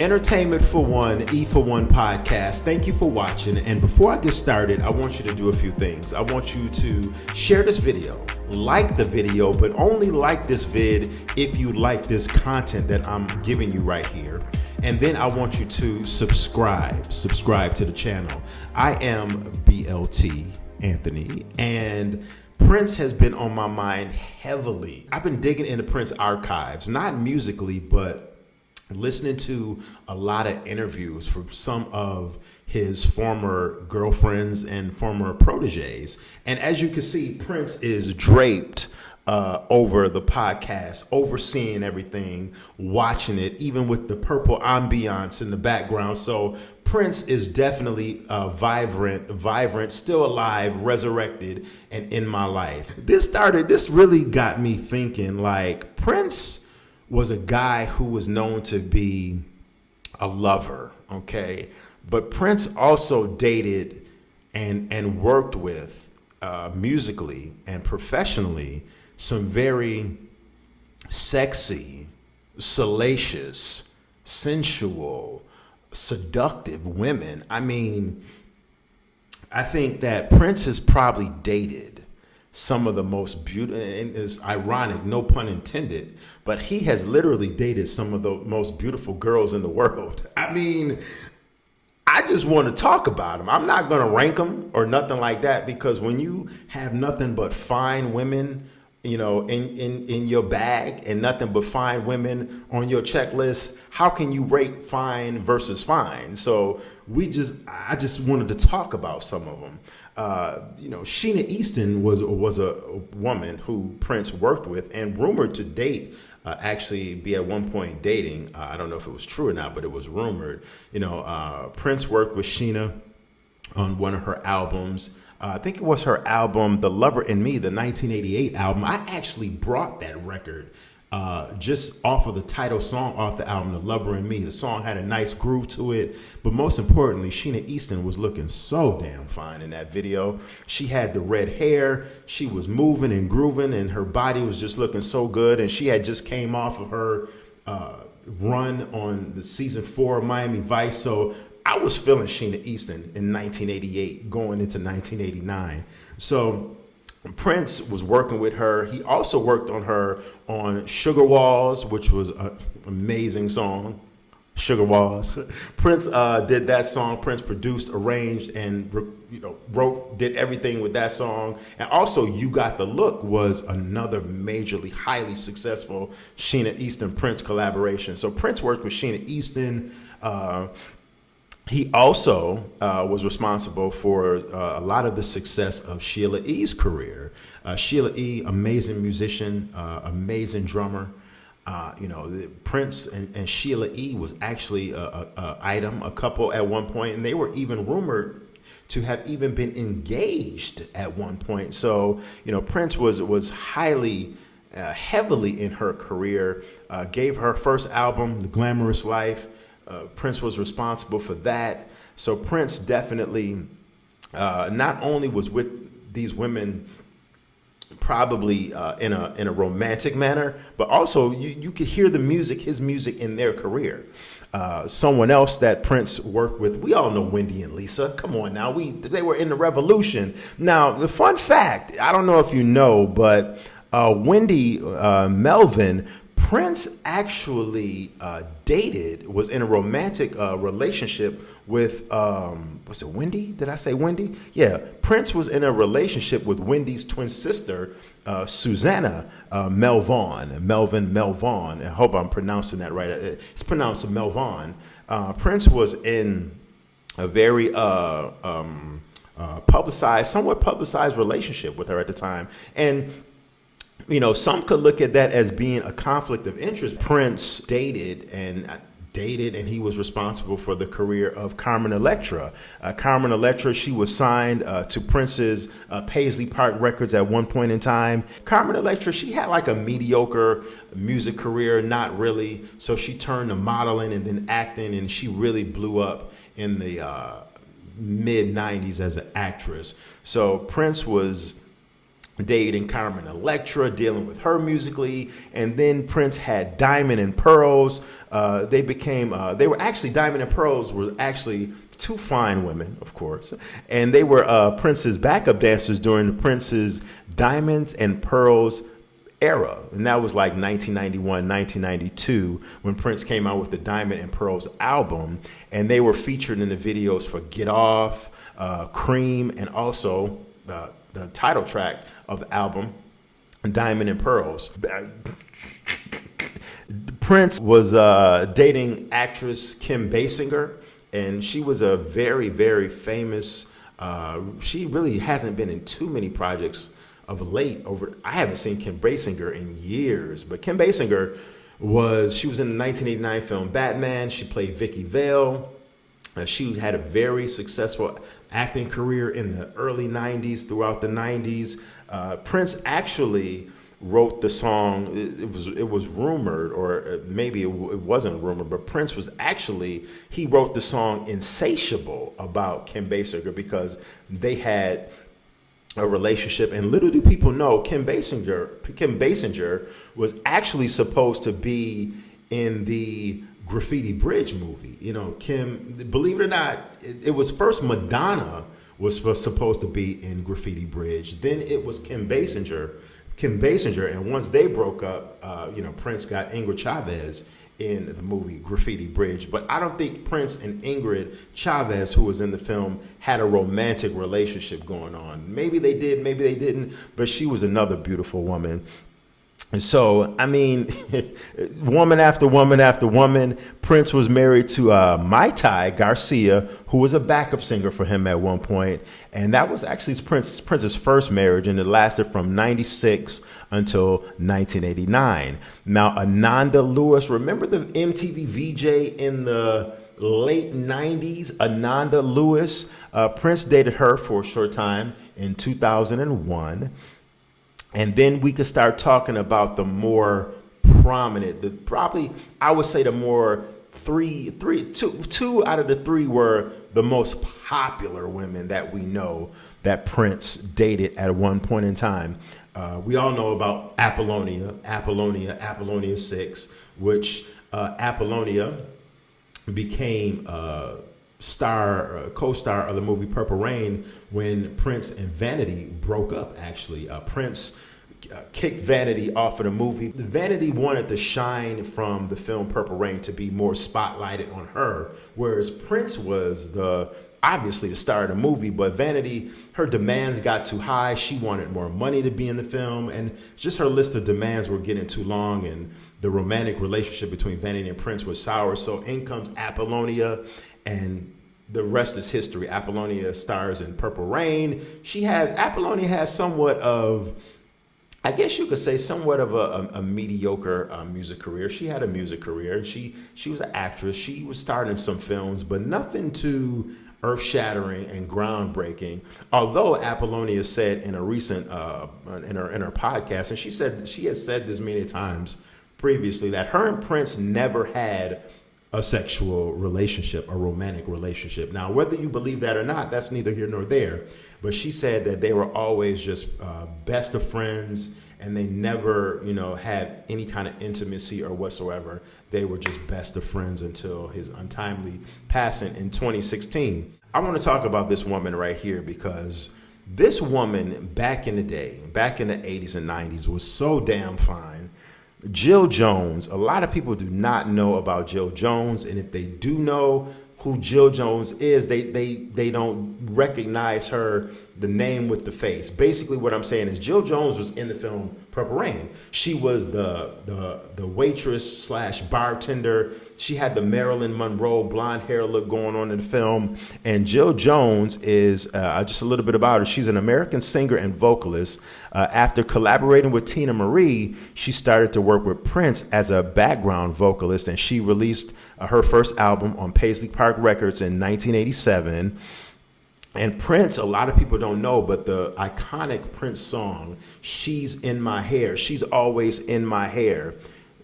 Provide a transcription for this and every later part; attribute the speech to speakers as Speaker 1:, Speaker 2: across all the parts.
Speaker 1: Entertainment for One, E for One podcast. Thank you for watching. And before I get started, I want you to do a few things. I want you to share this video, like the video, but only like this vid if you like this content that I'm giving you right here. And then I want you to subscribe to the channel. I am BLT Anthony, and Prince has been on my mind heavily. I've been digging into Prince archives, not musically, but listening to a lot of interviews from some of his former girlfriends and former proteges. And as you can see, Prince is draped over the podcast, overseeing everything, watching it, even with the purple ambiance in the background. So Prince is definitely vibrant, still alive, resurrected, and in my life. This really got me thinking, like, Prince was a guy who was known to be a lover, okay? But Prince also dated and worked with musically and professionally some very sexy, salacious, sensual, seductive women. I mean, I think that Prince has probably dated some of the most beautiful, and it's ironic, no pun intended, but he has literally dated some of the most beautiful girls in the world. I mean, I just want to talk about them. I'm not going to rank them or nothing like that, because when you have nothing but fine women, you know, in your bag and nothing but fine women on your checklist, how can you rate fine versus fine? So I just wanted to talk about some of them. Sheena Easton was a woman who Prince worked with and rumored to date, actually be at one point dating. I don't know if it was true or not, but it was rumored. Prince worked with Sheena on one of her albums. I think it was her album, The Lover in Me, the 1988 album. I actually brought that record just off of the title song off the album, The Lover in Me. The song had a nice groove to it, but most importantly, Sheena Easton was looking so damn fine in that video. She had the red hair, she was moving and grooving, and her body was just looking so good. And she had just came off of her run on the season 4 of Miami Vice. So I was feeling Sheena Easton in 1988 going into 1989. So Prince was working with her. He also worked on her on Sugar Walls, which was an amazing song. Sugar Walls. Prince did that song. Prince produced, arranged, and did everything with that song. And also, You Got the Look was another majorly, highly successful Sheena Easton Prince collaboration. So Prince worked with Sheena Easton. He also was responsible for a lot of the success of Sheila E.'s career. Sheila E., amazing musician, amazing drummer. Prince and Sheila E. was actually a couple at one point, and they were even rumored to have even been engaged at one point. So, Prince was highly, heavily in her career, gave her first album, The Glamorous Life. Prince was responsible for that. So Prince definitely not only was with these women probably in a romantic manner, but also you could hear his music in their career. Someone else that Prince worked with, we all know Wendy and Lisa. Come on now, they were in the Revolution. Now, the fun fact, I don't know if you know, but Wendy Melvin, Prince actually was in a romantic relationship with, was it Wendy? Did I say Wendy? Yeah, Prince was in a relationship with Wendy's twin sister, Susanna Melvin. I hope I'm pronouncing that right. It's pronounced Melvin. Prince was in a very somewhat publicized relationship with her at the time. And some could look at that as being a conflict of interest. Prince dated and he was responsible for the career of Carmen Electra. Carmen Electra, she was signed to Prince's Paisley Park Records at one point in time. Carmen Electra, she had like a mediocre music career, not really. So she turned to modeling and then acting, and she really blew up in the mid 90s as an actress. So Prince was dating Carmen Electra, dealing with her musically, and then Prince had Diamond and Pearls. They were actually, Diamond and Pearls were actually two fine women, of course, and they were Prince's backup dancers during the Prince's Diamonds and Pearls era, and that was like 1991, 1992, when Prince came out with the Diamond and Pearls album, and they were featured in the videos for Get Off, Cream, and also the title track of the album, Diamond and Pearls. Prince was dating actress Kim Basinger, and she was a very, very famous, she really hasn't been in too many projects of late. I haven't seen Kim Basinger in years, but Kim Basinger she was in the 1989 film Batman. She played Vicky Vale. She had a very successful acting career in the early 90s, throughout the 90s. Prince actually wrote the song. It was rumored, or maybe it wasn't rumored, but Prince he wrote the song Insatiable about Kim Basinger because they had a relationship. And little do people know, Kim Basinger was actually supposed to be in the Graffiti Bridge movie. You know, Kim, believe it or not, it was first Madonna was supposed to be in Graffiti Bridge. Then it was Kim Basinger. And once they broke up, Prince got Ingrid Chavez in the movie Graffiti Bridge. But I don't think Prince and Ingrid Chavez, who was in the film, had a romantic relationship going on. Maybe they did, maybe they didn't, but she was another beautiful woman. And so, I mean, woman after woman after woman. Prince was married to Mai Tai Garcia, who was a backup singer for him at one point. And that was actually Prince's first marriage, and it lasted from 96 until 1989. Now, Ananda Lewis, remember the MTV VJ in the late 90s? Ananda Lewis, Prince dated her for a short time in 2001. And then we could start talking about the more prominent, I would say the more two out of the three were the most popular women that we know that Prince dated at one point in time. We all know about Apollonia 6, which Apollonia became co-star of the movie Purple Rain when Prince and Vanity broke up. Actually, Prince kicked Vanity off of the movie. Vanity wanted the shine from the film Purple Rain to be more spotlighted on her, whereas Prince was obviously the star of the movie, but Vanity, her demands got too high. She wanted more money to be in the film, and just her list of demands were getting too long, and the romantic relationship between Vanity and Prince was sour. So in comes Apollonia, and the rest is history. Apollonia stars in Purple Rain. Apollonia has somewhat of, I guess you could say, somewhat of a mediocre music career. She had a music career, and she was an actress. She was starred in some films, but nothing too earth-shattering and groundbreaking. Although Apollonia said in a recent in her podcast, and she has said this many times previously, that her and Prince never had a sexual relationship, a romantic relationship. Now, whether you believe that or not, that's neither here nor there. But she said that they were always just best of friends, and they never, had any kind of intimacy or whatsoever. They were just best of friends until his untimely passing in 2016. I want to talk about this woman right here, because this woman back in the day, back in the 80s and 90s, was so damn fine. Jill Jones. A lot of people do not know about Jill Jones, and if they do know who Jill Jones is, they don't recognize her, the name with the face. Basically, what I'm saying is Jill Jones was in the film Purple Rain. She was the waitress / bartender. She had the Marilyn Monroe blonde hair look going on in the film. And Jill Jones is, just a little bit about her, she's an American singer and vocalist. After collaborating with Tina Marie, she started to work with Prince as a background vocalist, and she released her first album on Paisley Park Records in 1987. And Prince, a lot of people don't know, but the iconic Prince song, She's in My Hair, She's Always in My Hair,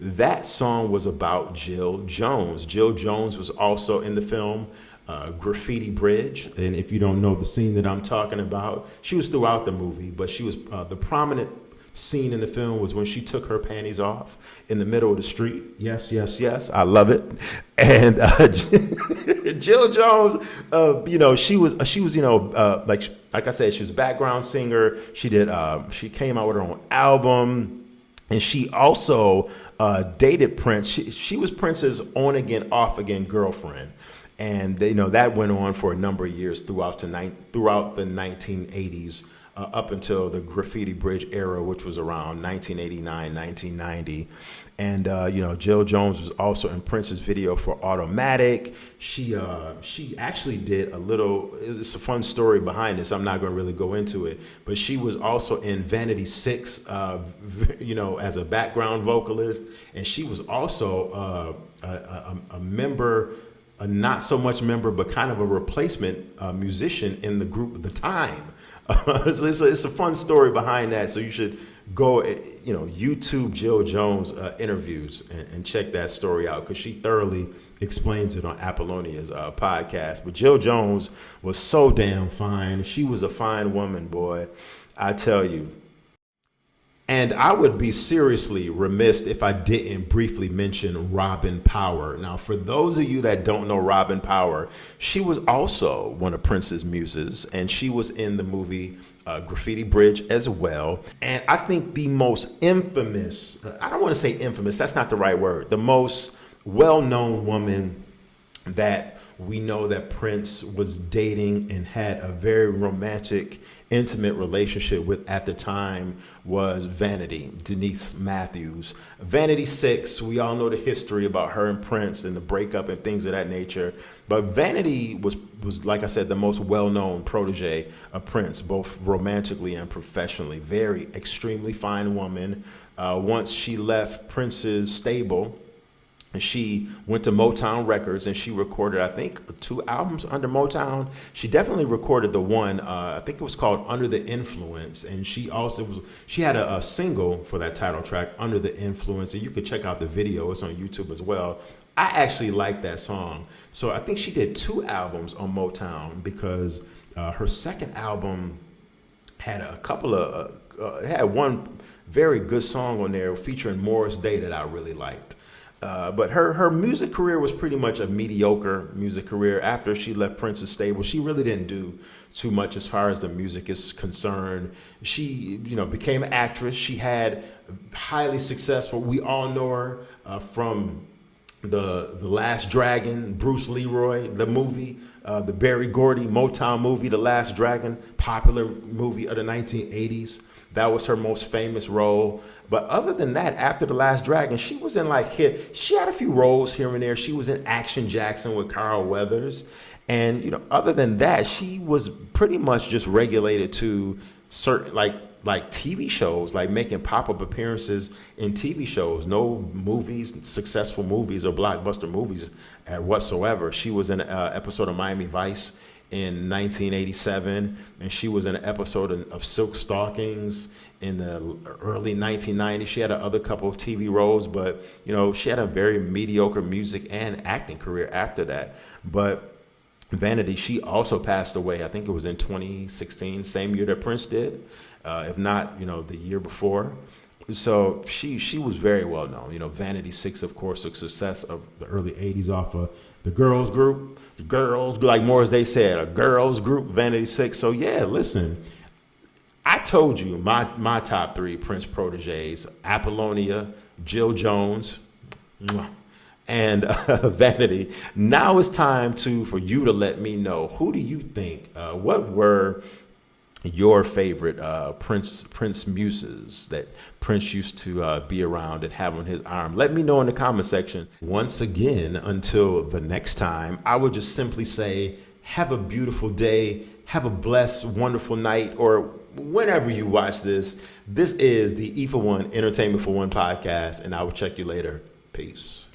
Speaker 1: that song was about Jill Jones. Jill Jones was also in the film Graffiti Bridge. And if you don't know the scene that I'm talking about, she was throughout the movie, but she was the prominent scene in the film was when she took her panties off in the middle of the street. Yes, yes, yes. I love it. And Jill Jones, she was, like I said, she was a background singer. She came out with her own album, and she also dated Prince. She was Prince's on again, off again girlfriend. And that went on for a number of years throughout the 1980s. Up until the Graffiti Bridge era, which was around 1989, 1990. And, Jill Jones was also in Prince's video for Automatic. She actually did it's a fun story behind this. I'm not going to really go into it, but she was also in Vanity 6, as a background vocalist. And she was also a member, a not so much member, but kind of a replacement musician in the group The Time. So it's a fun story behind that. So you should go, YouTube Jill Jones interviews and check that story out, because she thoroughly explains it on Apollonia's podcast. But Jill Jones was so damn fine. She was a fine woman, boy, I tell you. And I would be seriously remiss if I didn't briefly mention Robin Power. Now, for those of you that don't know Robin Power, she was also one of Prince's muses, and she was in the movie Graffiti Bridge as well. And I think the most infamous, I don't want to say infamous, that's not the right word, the most well-known woman that we know that Prince was dating and had a very romantic, intimate relationship with at the time was Vanity, Denise Matthews. Vanity 6, we all know the history about her and Prince and the breakup and things of that nature. But Vanity was like I said, the most well-known protege of Prince, both romantically and professionally. Very extremely fine woman. Once she left Prince's stable, she went to Motown Records and she recorded, I think, 2 albums under Motown. She definitely recorded the one, I think it was called Under the Influence. And she had a single for that title track, Under the Influence. And you could check out the video. It's on YouTube as well. I actually like that song. So I think she did 2 albums on Motown, because her second album had had one very good song on there featuring Morris Day that I really liked. But her music career was pretty much a mediocre music career. After she left Prince's stable, she really didn't do too much as far as the music is concerned. She, became an actress. She had highly successful. We all know her from the Last Dragon, Bruce Leroy, the movie, the Berry Gordy Motown movie, The Last Dragon, popular movie of the 1980s. That was her most famous role. But other than that, after The Last Dragon, she was in she had a few roles here and there. She was in Action Jackson with Carl Weathers. And, other than that, she was pretty much just regulated to certain, like TV shows, like making pop-up appearances in TV shows. No movies, successful movies or blockbuster movies whatsoever. She was in an episode of Miami Vice in 1987, and she was in an episode of Silk Stockings in the early 1990s. She had another couple of TV roles, but she had a very mediocre music and acting career after that. But Vanity, she also passed away. I think it was in 2016, same year that Prince did, if not the year before. So she was very well known. Vanity 6, of course, a success of the early 80s off of the girls group. The girls, like Morris Day said, a girls group, Vanity 6. So yeah, listen, I told you my top 3 Prince proteges: Apollonia, Jill Jones, and Vanity. Now it's time for you to let me know, who do you think, what were your favorite Prince muses that Prince used to be around and have on his arm? Let me know in the comment section. Once again, until the next time, I would just simply say, have a beautiful day, have a blessed, wonderful night, or whenever you watch this. This is the E for One Entertainment for One podcast, and I will check you later. Peace.